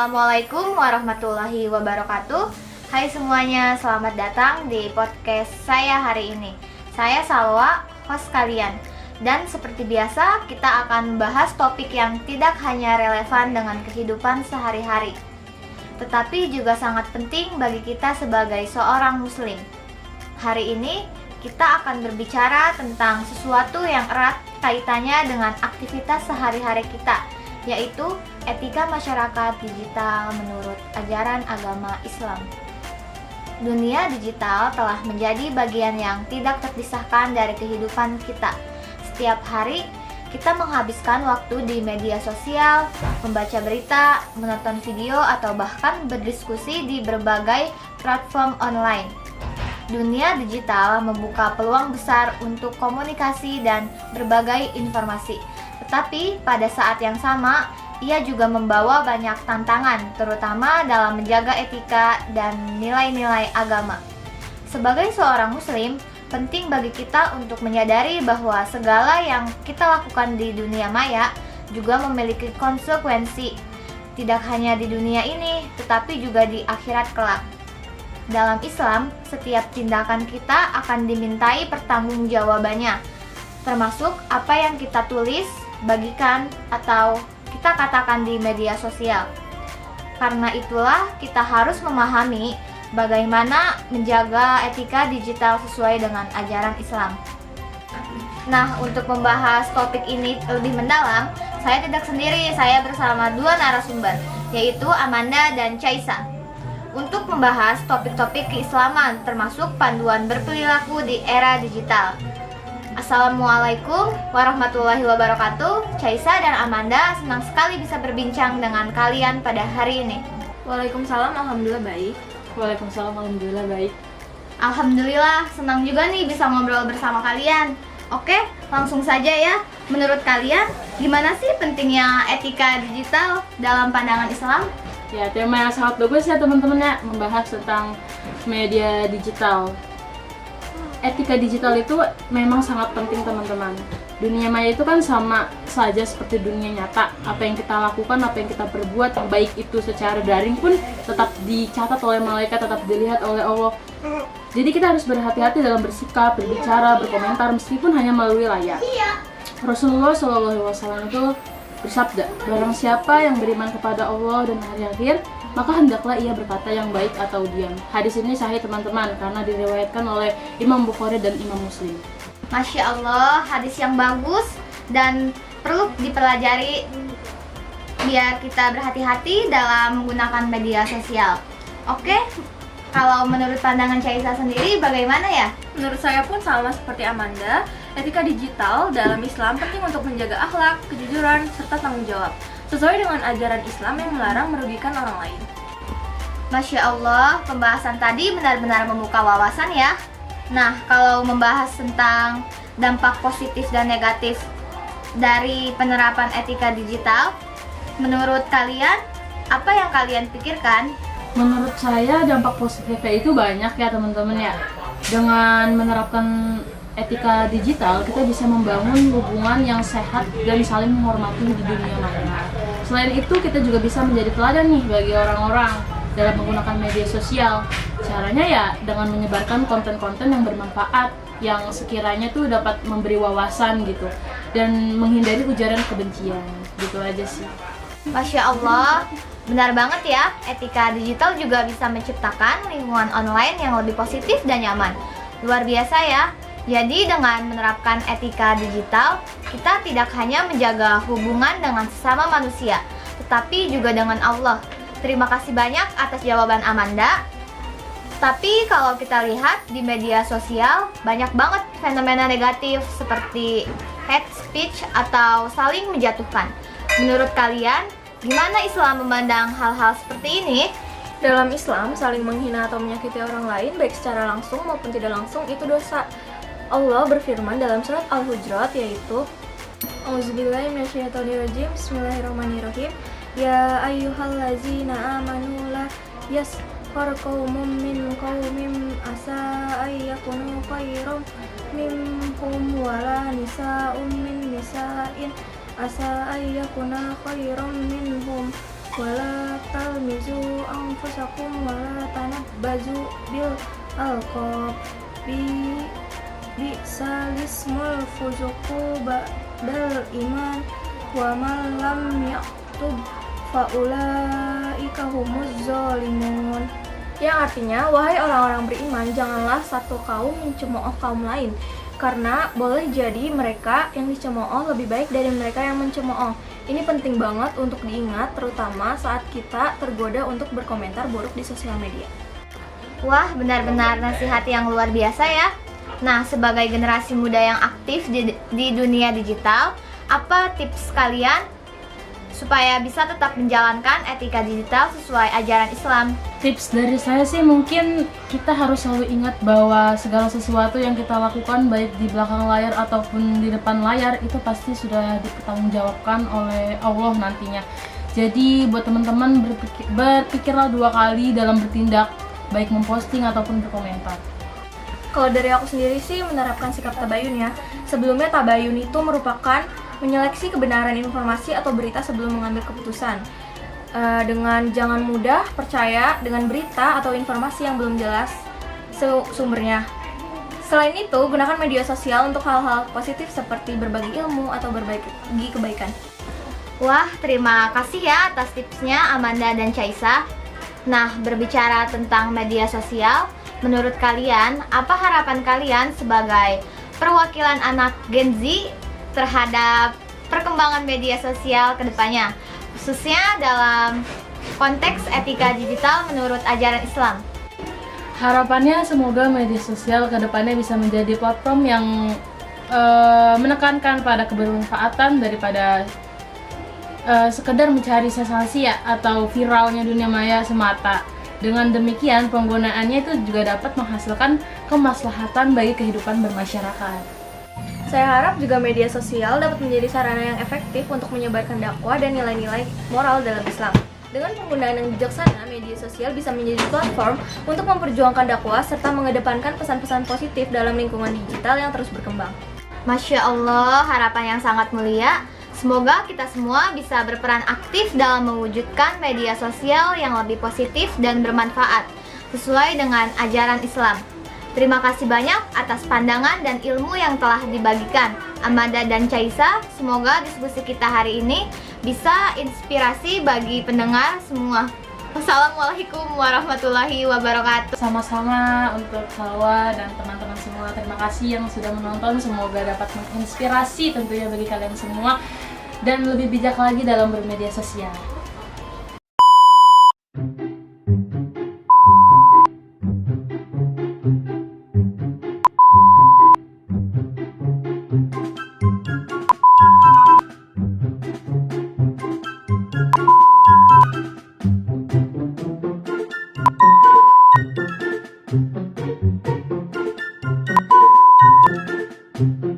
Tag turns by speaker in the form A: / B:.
A: Assalamualaikum warahmatullahi wabarakatuh. Hai semuanya, selamat datang di podcast saya hari ini. Saya Salwa, host kalian. Dan seperti biasa, kita akan membahas topik yang tidak hanya relevan dengan kehidupan sehari-hari, tetapi juga sangat penting bagi kita sebagai seorang muslim. Hari ini, kita akan berbicara tentang sesuatu yang erat kaitannya dengan aktivitas sehari-hari kita, yaitu etika masyarakat digital menurut ajaran agama Islam. Dunia digital telah menjadi bagian yang tidak terpisahkan dari kehidupan kita. Setiap hari, kita menghabiskan waktu di media sosial, membaca berita, menonton video, atau bahkan berdiskusi di berbagai platform online. Dunia digital membuka peluang besar untuk komunikasi dan berbagai informasi. Tetapi pada saat yang sama, ia juga membawa banyak tantangan, terutama dalam menjaga etika dan nilai-nilai agama. Sebagai seorang muslim, penting bagi kita untuk menyadari bahwa segala yang kita lakukan di dunia maya juga memiliki konsekuensi, tidak hanya di dunia ini, tetapi juga di akhirat kelak. Dalam Islam, setiap tindakan kita akan dimintai pertanggungjawabannya, termasuk apa yang kita tulis, bagikan, atau kita katakan di media sosial. Karena itulah kita harus memahami bagaimana menjaga etika digital sesuai dengan ajaran Islam. Nah, untuk membahas topik ini lebih mendalam, saya tidak sendiri, saya bersama dua narasumber, yaitu Amanda dan Caisa, untuk membahas topik-topik keislaman termasuk panduan berperilaku di era digital. Assalamualaikum warahmatullahi wabarakatuh. Caisa dan Amanda senang sekali bisa berbincang dengan kalian pada hari ini.
B: Waalaikumsalam, alhamdulillah baik.
C: Waalaikumsalam, alhamdulillah baik.
A: Alhamdulillah, senang juga nih bisa ngobrol bersama kalian. Oke, langsung saja ya. Menurut kalian, gimana sih pentingnya etika digital dalam pandangan Islam?
C: Ya, tema yang sangat bagus ya teman-teman ya, membahas tentang media digital. Etika digital itu memang sangat penting teman-teman. Dunia maya itu kan sama saja seperti dunia nyata. Apa yang kita lakukan, apa yang kita perbuat, baik itu secara daring pun tetap dicatat oleh malaikat, tetap dilihat oleh Allah. Jadi kita harus berhati-hati dalam bersikap, berbicara, berkomentar meskipun hanya melalui layar. Rasulullah SAW itu bersabda, barang siapa yang beriman kepada Allah dan hari akhir, maka hendaklah ia berkata yang baik atau diam. Hadis ini sahih teman-teman, karena diriwayatkan oleh Imam Bukhari dan Imam Muslim.
A: Masya Allah, hadis yang bagus dan perlu dipelajari biar kita berhati-hati dalam menggunakan media sosial. Oke, kalau menurut pandangan Caisa sendiri bagaimana ya?
B: Menurut saya pun sama seperti Amanda, etika digital dalam Islam penting untuk menjaga akhlak, kejujuran, serta tanggung jawab, sesuai dengan ajaran Islam yang melarang merugikan orang lain.
A: Masya Allah, pembahasan tadi benar-benar membuka wawasan ya. Nah, kalau membahas tentang dampak positif dan negatif dari penerapan etika digital, menurut kalian, apa yang kalian pikirkan?
C: Menurut saya dampak positifnya itu banyak ya teman-teman ya. Dengan menerapkan etika digital, kita bisa membangun hubungan yang sehat dan saling menghormati di dunia maya. Selain itu, kita juga bisa menjadi teladan nih bagi orang-orang dalam menggunakan media sosial. Caranya ya dengan menyebarkan konten-konten yang bermanfaat, yang sekiranya tuh dapat memberi wawasan gitu, dan menghindari ujaran kebencian. Gitu aja sih.
A: Masya Allah, benar banget ya, etika digital juga bisa menciptakan lingkungan online yang lebih positif dan nyaman. Luar biasa ya. Jadi dengan menerapkan etika digital, kita tidak hanya menjaga hubungan dengan sesama manusia, tetapi juga dengan Allah. Terima kasih banyak atas jawaban Amanda. Tapi kalau kita lihat di media sosial, banyak banget fenomena negatif seperti hate speech atau saling menjatuhkan. Menurut kalian, gimana Islam memandang hal-hal seperti ini?
B: Dalam Islam, saling menghina atau menyakiti orang lain, baik secara langsung maupun tidak langsung, itu dosa. Allah berfirman dalam surat Al-Hujurat, yaitu Auzubillahi minasyaitonirrajim, Bismillahirrahmanirrahim. Ya ayyuhallazina amanu la yaskhar qaumun min qaumin asa ayyakunu khairum minhum wala nisa'un min nisa'in asa ayyakuna khairum minhum wala talmizu anfusakum wala tanabbazu bil alqab bi salismul fusuqu ba'dal iman wa man lam yaktub faulaika humuz zalimun. Yang artinya, wahai orang-orang beriman, janganlah satu kaum mencemooh kaum lain, karena boleh jadi mereka yang dicemooh lebih baik dari mereka yang mencemooh. Ini penting banget untuk diingat, terutama saat kita tergoda untuk berkomentar buruk di sosial media.
A: Wah, benar-benar nasihat yang luar biasa ya. Nah, sebagai generasi muda yang aktif di dunia digital, apa tips kalian supaya bisa tetap menjalankan etika digital sesuai ajaran Islam?
C: Tips dari saya sih mungkin kita harus selalu ingat bahwa segala sesuatu yang kita lakukan baik di belakang layar ataupun di depan layar itu pasti sudah dipertanggungjawabkan oleh Allah nantinya. Jadi buat teman-teman berpikirlah 2 kali dalam bertindak, baik memposting ataupun berkomentar.
B: Kalau dari aku sendiri sih menerapkan sikap tabayun ya. Sebelumnya tabayun itu merupakan menyeleksi kebenaran informasi atau berita sebelum mengambil keputusan. Dengan jangan mudah percaya dengan berita atau informasi yang belum jelas sumbernya. Selain itu, gunakan media sosial untuk hal-hal positif seperti berbagi ilmu atau berbagi kebaikan.
A: Wah, terima kasih ya atas tipsnya Amanda dan Caisa. Nah, berbicara tentang media sosial, menurut kalian, apa harapan kalian sebagai perwakilan anak Gen Z terhadap perkembangan media sosial ke depannya, khususnya dalam konteks etika digital menurut ajaran Islam?
C: Harapannya semoga media sosial ke depannya bisa menjadi platform yang menekankan pada kebermanfaatan daripada sekedar mencari sensasi ya, atau viralnya dunia maya semata. Dengan demikian, penggunaannya itu juga dapat menghasilkan kemaslahatan bagi kehidupan bermasyarakat.
B: Saya harap juga media sosial dapat menjadi sarana yang efektif untuk menyebarkan dakwah dan nilai-nilai moral dalam Islam. Dengan penggunaan yang bijaksana, media sosial bisa menjadi platform untuk memperjuangkan dakwah serta mengedepankan pesan-pesan positif dalam lingkungan digital yang terus berkembang.
A: Masya Allah, harapan yang sangat mulia. Semoga kita semua bisa berperan aktif dalam mewujudkan media sosial yang lebih positif dan bermanfaat sesuai dengan ajaran Islam. Terima kasih banyak atas pandangan dan ilmu yang telah dibagikan Amanda dan Caisa. Semoga diskusi kita hari ini bisa inspirasi bagi pendengar semua. Wassalamualaikum warahmatullahi wabarakatuh.
C: Sama-sama untuk Salwa dan teman-teman semua. Terima kasih yang sudah menonton. Semoga dapat menginspirasi tentunya bagi kalian semua dan lebih bijak lagi dalam bermedia sosial. Thank you.